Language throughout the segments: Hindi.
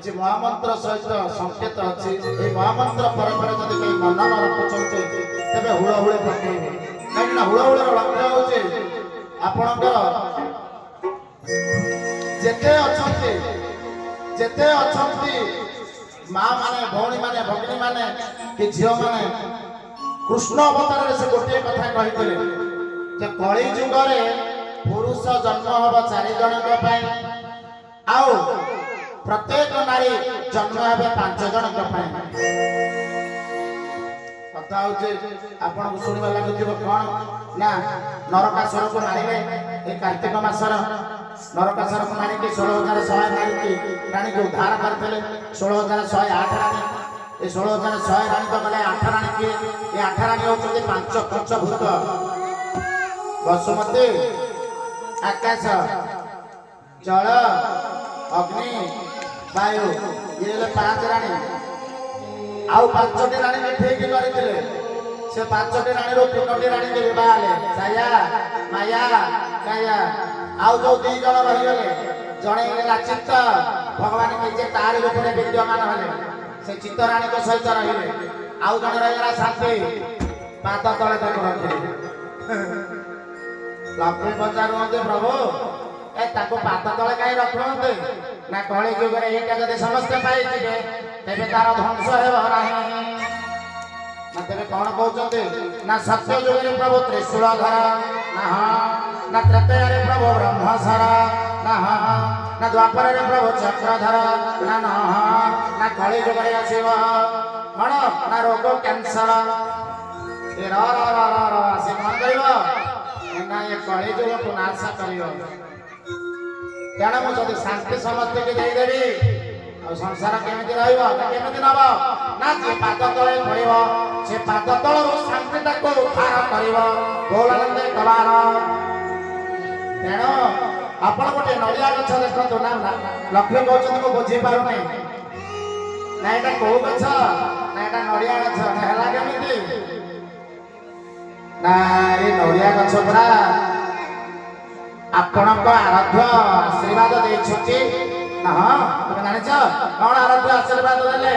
किसी महामंत्र सहित संकेत अच्छी ये महामंत्र पर जब कहीं मन न रखुंट तेज हुड़हुड़ पकेबे कहीं हुड़हुड़ लक्ष्य हूँ आपणकर जेते अच्छी माँ माने भौणी माने भगिनी माने कि झील माने कृष्ण अवतार से गोटे कथा कही कली जुगरे पुरुष जन्म हम 4 जन आउ प्रत्येक नारी जन्म हे 5 जन कथा हूँ आपन को शुणवा लगे कौन ना नरकासुर को मारे ये कार्तिक मासर नरकासुर को मारिकी 16,100 मारिकी रानी को उद्धार करते 16,108 रानी ये 16,100 रानी तो गले 8 रानी किए ये 8 रानी होती 5 पंचभूत वसुमती आकाश जल अग्नि वायु ये 5 रानी आउ 5टी रानी ठीक करते से 5टी रानी रो 3टी रानी के विवाह छाया माया काया आउ जो 2 जन रहीगले जड़े चित्त भगवान निजे तारी रूप में विद्यमान हेले से चित्त रानी को सहित रही आउ जन रहीगला शांति पाद तले तक रखे लक्ष्मी पचार प्रभु ए ताको पाद तले कहीं रखुते ना कली जुगे ये जब समस्ते पाई तेरे तार ध्वंस हो ना तेरे कौन कहते ना सत्य जुगे प्रभु त्रिशूलधर ना ना त्रेतया प्रभु ब्रह्मसर ना ना द्वापर प्रभु चक्रधर ना ना कली जुगे आसव कौन ना रोग कैंसर आसी कौन कर ना ये कली जुग को नाश कर तेणु मुझे शांति समस्त की देदेवी और संसार केमी रमी नब ना जे पाद तले पड़ो से पाद तल शांति उद्धार कर बोलानंदे कबार तेणु आपण गोटे नड़िया गछ देखो ना लक्ष्मी कहते को बुझी पार ना यहाँ कौ गछ ना यहाँ नड़िया गछ है केमी ना ये नड़िया गछ पूरा आपणक आराध्य आशीर्वाद देछथि ना हाँ तुम जानिछ कौन आराध्य आशीर्वाद देले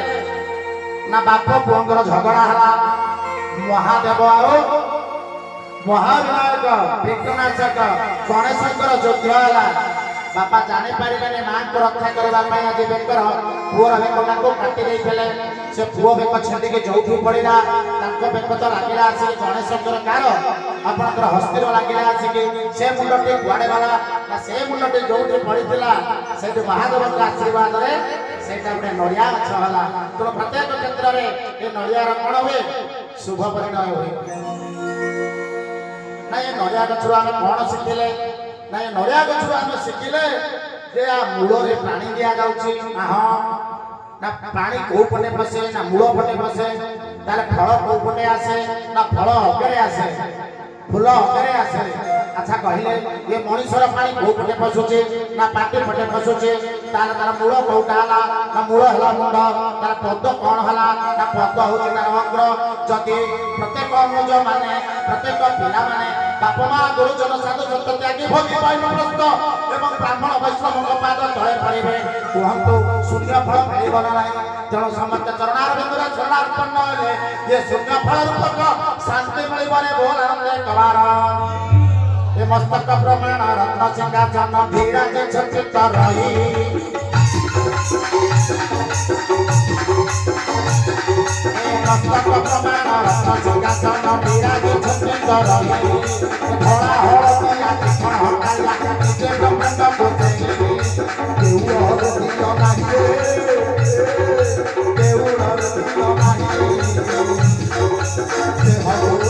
ना बाप पुअंकर झगड़ा हला महादेव आओ महाविनायक विघ्ननाशक गणेशंकर युद्ध हला बापा जानी पारे माँ को रक्षा करने आज बेकर पुअर बेकटा को काटी देते से पुओ बेक छेदी के जो पड़ा बेक तो लगे आसिक गणेशंकर कार आपंकर हस्तिर लगे आसिक से मुंडटी कुआड़े गला से मुंडटी जो पड़ा से महादेव आशीर्वाद से गोटे नड़िया गछ है तो प्रत्येक क्षेत्र में ये नड़ियार कौन हुए शुभ परिणय हुए ना ये नड़िया गछ आम कौन शिखिले ना ये नड़िया गछ आम शिखिले जे आ मूल पानी दि जाऊँगी ना हाँ ना पानी कौ पटे पशे ना मूल पटे पशे ताले फल कौ पटे आसे ना फल अगरे आसे फूल अगरे आसे अच्छा कहले ये मनीषर पानी कौ पटे पशुचे ना पाटी पटे पशुचे तार तार मूल कौटा हला ना मूल हला मुंड तार पद कौन हला ना पद होची तार अग्र जदि प्रत्येक अनुज माने प्रत्येक पिला माने बाप माँ गुरुजन साधु सत त्यागी भोगी पैनप्रस्थ एवं ब्राह्मण वैष्णव पाद तले पड़े कहतु शून्य फल मिल ना तेणु समस्त चरणारविंद शरणार्पण हेले ये शून्य फल रूपक शांति मिलने बोल आनंदे कबार ये मस्तक प्रमाण रत्न सिंहासन विराजे चित्त रही मस्तक प्रमाण रत्न सिंहासन विराजे चित्त रही धड़ा हलदी आठण हटाइला निजे ब्रह्मांड बोते देउर दियो नाहिए देउर दियो नाहिए से हरुर